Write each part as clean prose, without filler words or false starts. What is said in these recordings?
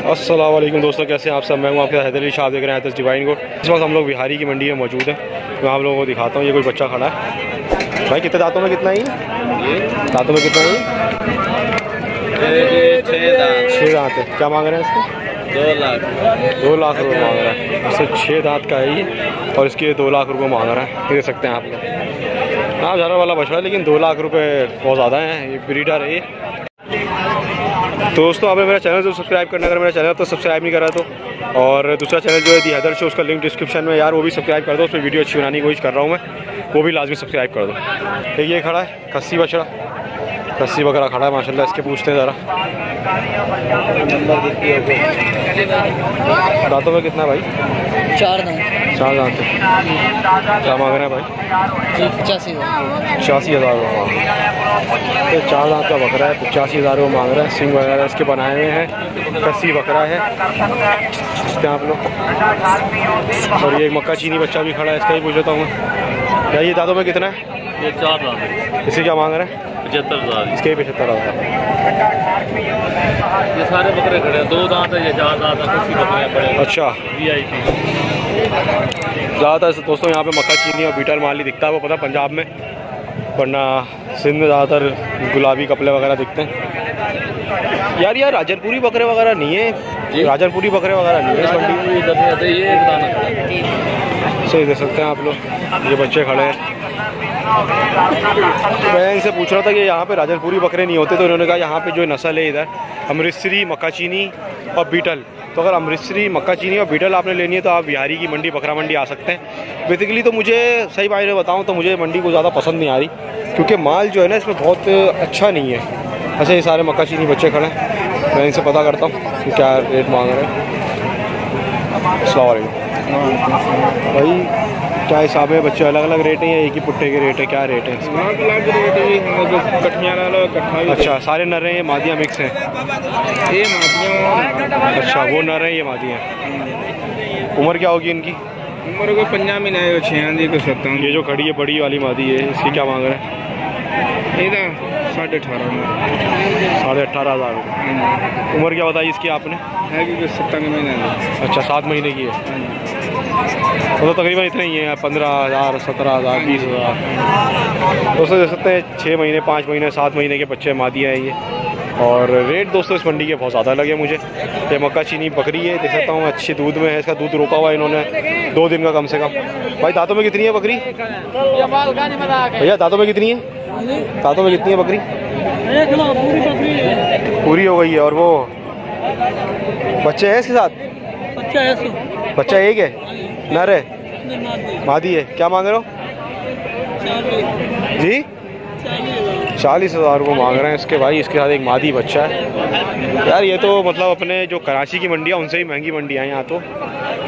अस्सलाम वालेकुम दोस्तों, कैसे हैं आप सब। मैं हूं आपके हैदर अली शाह, देख रहे हैं हैदर्स डिवाइन को। इस वक्त हम लोग बिहारी की मंडी में मौजूद है। मैं आप लोगों को दिखाता हूं। ये कोई बच्चा खड़ा है। भाई कितने दांतों में कितना ही दांतों में कितना ही 6 दांत है। क्या मांग रहे हैं इसके? 2 लाख रुपये मांग रहा है। इससे 6 दांत का है ये, और इसके 2 लाख रुपये मांग रहा है। देख सकते हैं आप लोग। हाँ जानवर वाला बछड़ा है, लेकिन 2 लाख रुपये बहुत ज़्यादा है। ये ब्रीडर है ये। दोस्तों आपने मेरा चैनल जो सब्सक्राइब करना, अगर मेरा चैनल तो सब्सक्राइब नहीं करा तो, और दूसरा चैनल जो है दी हैदर शो, उसका लिंक डिस्क्रिप्शन में यार, वो भी सब्सक्राइब कर दो। उस पर वीडियो अच्छी बनाने की कोशिश कर रहा हूँ मैं, वो भी लाजमी सब्सक्राइब कर दो। एक ये खड़ा है खस्सी बछड़ा, खस्सी बकरा खड़ा है माशाल्लाह। इसके पूछते हैं ज़रा दांतों में कितना है भाई? 4 दांत है। क्या मांग रहे हैं भाई? 85,000 रुपये। तो 4 दांत का बकरा है, 85,000 रुपये मांग रहा है। सिंग वगैरह इसके बनाए हुए हैं। खस्सी बकरा है आप लोग। और ये एक मक्का चीनी बच्चा भी खड़ा है, इसका ही पूछ लेता हूँ मैं। क्या ये दांतों में कितना है? ये 4 दांत है। इसे क्या मांग रहे हैं? 75,000। इसके 75,000। ये सारे बकरे खड़े हैं। 2 दांत है, ये 4 दांत है। किसी बकरे पड़े। अच्छा VIP। ज़्यादातर दोस्तों यहाँ पे मक्का चीनी और बीटल माल ही दिखता है, वो पता पंजाब में, वरना सिंध में ज़्यादातर गुलाबी कपड़े वगैरह दिखते हैं। यार राजनपुरी बकरे वगैरह नहीं है। राजनपुरी बकरे वगैरह नहीं है इस मंडी में। सही देख सकते हैं आप लोग। ये बच्चे खड़े हैं। मैं इनसे पूछ रहा था कि यहाँ पे राजनपुरी बकरे नहीं होते, तो इन्होंने कहा यहाँ पे जो नस्ल है इधर अमृतसरी, मक्का चीनी और बीटल। तो अगर अमृतसरी, मक्का चीनी और बीटल आपने लेनी है तो आप बिहारी की मंडी, बकरा मंडी आ सकते हैं। बेसिकली तो मुझे सही मायने में बताऊँ तो मुझे मंडी को ज़्यादा पसंद नहीं आ रही, क्योंकि माल जो है ना इसमें बहुत अच्छा नहीं है। अच्छा ये सारे मक्का चीनी बच्चे खड़े हैं, मैं इनसे पता करता हूँ कि क्या रेट मांग रहे हैं। अस्सलाम वालेकुम भाई, क्या हिसाब है? बच्चे अलग अलग रेट हैं या एक ही पुट्टे के रेट है? क्या रेट है? अच्छा सारे नर हैं, ये मादियाँ मिक्स हैं? ये मादियाँ। अच्छा वो नर हैं, ये मादियाँ हैं। उम्र क्या होगी इनकी? उम्र को 50 महीना है, 6 को 7। ये जो खड़ी है बड़ी वाली मादी है, इसकी क्या मांग रहे हैं? ये 18,500। 18,500 रुपये। उम्र क्या बताई इसकी आपने? है कि 7 महीने। अच्छा 7 महीने की है। तो तकरीबन इतने ही है, 15,000, 17,000, 20,000 दोस्तों देख सकते हैं। 6 महीने, 5 महीने, 7 महीने के बच्चे मादियाँ हैं ये। और रेट दोस्तों इस मंडी के बहुत ज़्यादा लगे मुझे। ये मक्का चीनी बकरी है, देख सकता हूँ अच्छी दूध में है। इसका दूध रोका हुआ है इन्होंने 2 दिन का कम से कम। भाई दांतों में कितनी है बकरी? भैया दांतों में कितनी है? दांतों में कितनी है बकरी? पूरी हो गई है। और वो बच्चे हैं इसके साथ? बच्चा एक है, नर है, मादी है। क्या मांग रहे हो जी? 40,000 रुपये मांग रहे हैं इसके भाई। इसके साथ एक मादी बच्चा है। यार ये तो मतलब अपने जो कराची की मंडी है उनसे ही महंगी मंडी है यहाँ तो।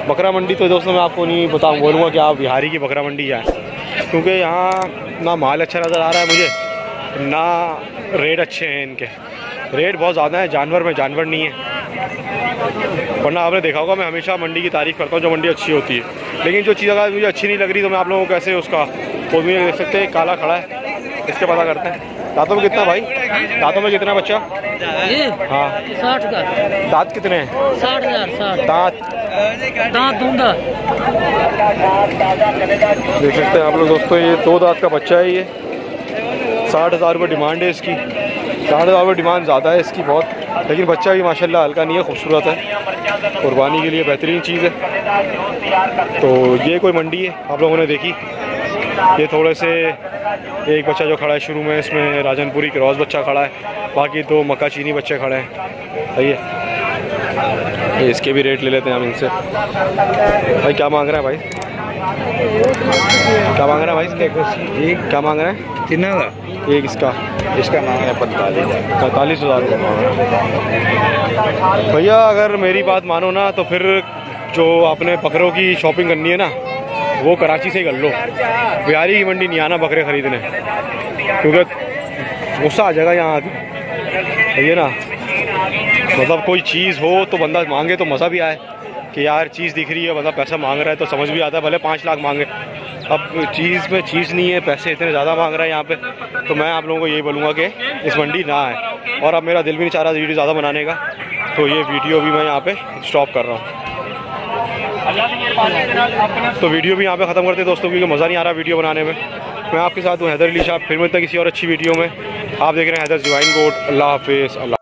बकरा मंडी तो दोस्तों मैं आपको नहीं बोलूँगा कि आप बिहारी की बकरा मंडी जाएँ, क्योंकि यहाँ ना माल अच्छा नज़र आ रहा है मुझे, ना रेट अच्छे हैं इनके। रेट बहुत ज़्यादा है, जानवर में जानवर नहीं है। वरना आपने देखा होगा मैं हमेशा मंडी की तारीफ़ करता हूँ जो मंडी अच्छी होती है, लेकिन जो चीज़ अगर मुझे अच्छी नहीं लग रही तो मैं आप लोगों को कैसे उसका वो भी देख सकते हैं। काला खड़ा है, इसके पता करते हैं। दांतों में कितना भाई? दांतों में कितना बच्चा? हाँ 60 का। दांत कितने हैं? 60,000 दांत दूंगा। देख सकते हैं आप लोग दोस्तों। ये 2 दांत का बच्चा है। ये 60,000 रुपये डिमांड है इसकी। 60,000 रुपये डिमांड ज़्यादा है इसकी बहुत, लेकिन बच्चा भी माशाल्लाह हल्का नहीं है, खूबसूरत है, कुर्बानी के लिए बेहतरीन चीज़ है। तो ये कोई मंडी है आप लोगों ने देखी। ये थोड़े से एक बच्चा जो खड़ा है शुरू में, इसमें राजनपुरी क्रॉस बच्चा खड़ा है, बाकी 2 मक्का चीनी बच्चे खड़े हैं। सही है। इसके भी रेट ले लेते हैं हम इनसे। भाई क्या मांग रहे हैं भाई? क्या मांग रहे हैं भाई इसके? क्या मांग रहे हैं? कितना का? एक इसका मांग है 45,000 रुपये मांग रहे हैं भैया। अगर मेरी बात मानो ना तो फिर जो आपने बकरों की शॉपिंग करनी है ना, वो कराची से ही कर लो। बिहारी की मंडी नहीं आना बकरे ख़रीदने, क्योंकि गुस्सा आ जाएगा यहाँ आके। ये ना मतलब कोई चीज़ हो तो बंदा मांगे तो मज़ा भी आए कि यार चीज़ दिख रही है, बंदा पैसा मांग रहा है तो समझ भी आता है, भले 5 लाख मांगे। अब चीज़ में चीज़ नहीं है, पैसे इतने ज़्यादा मांग रहा है यहाँ पे, तो मैं आप लोगों को यही बोलूँगा कि इस मंडी ना आए। और अब मेरा दिल भी नहीं चाह रहा वीडियो ज़्यादा बनाने का, तो ये वीडियो भी मैं यहाँ पे स्टॉप कर रहा हूँ। तो वीडियो भी यहाँ पे ख़त्म करते हैं दोस्तों, क्योंकि मज़ा नहीं आ रहा वीडियो बनाने में। मैं आपके साथ हूँ हैदर अली शाह, फिर मिलता है किसी और अच्छी वीडियो में। आप देख रहे हैं हैदर डिवाइन गोट। अल्लाह हाफिज़।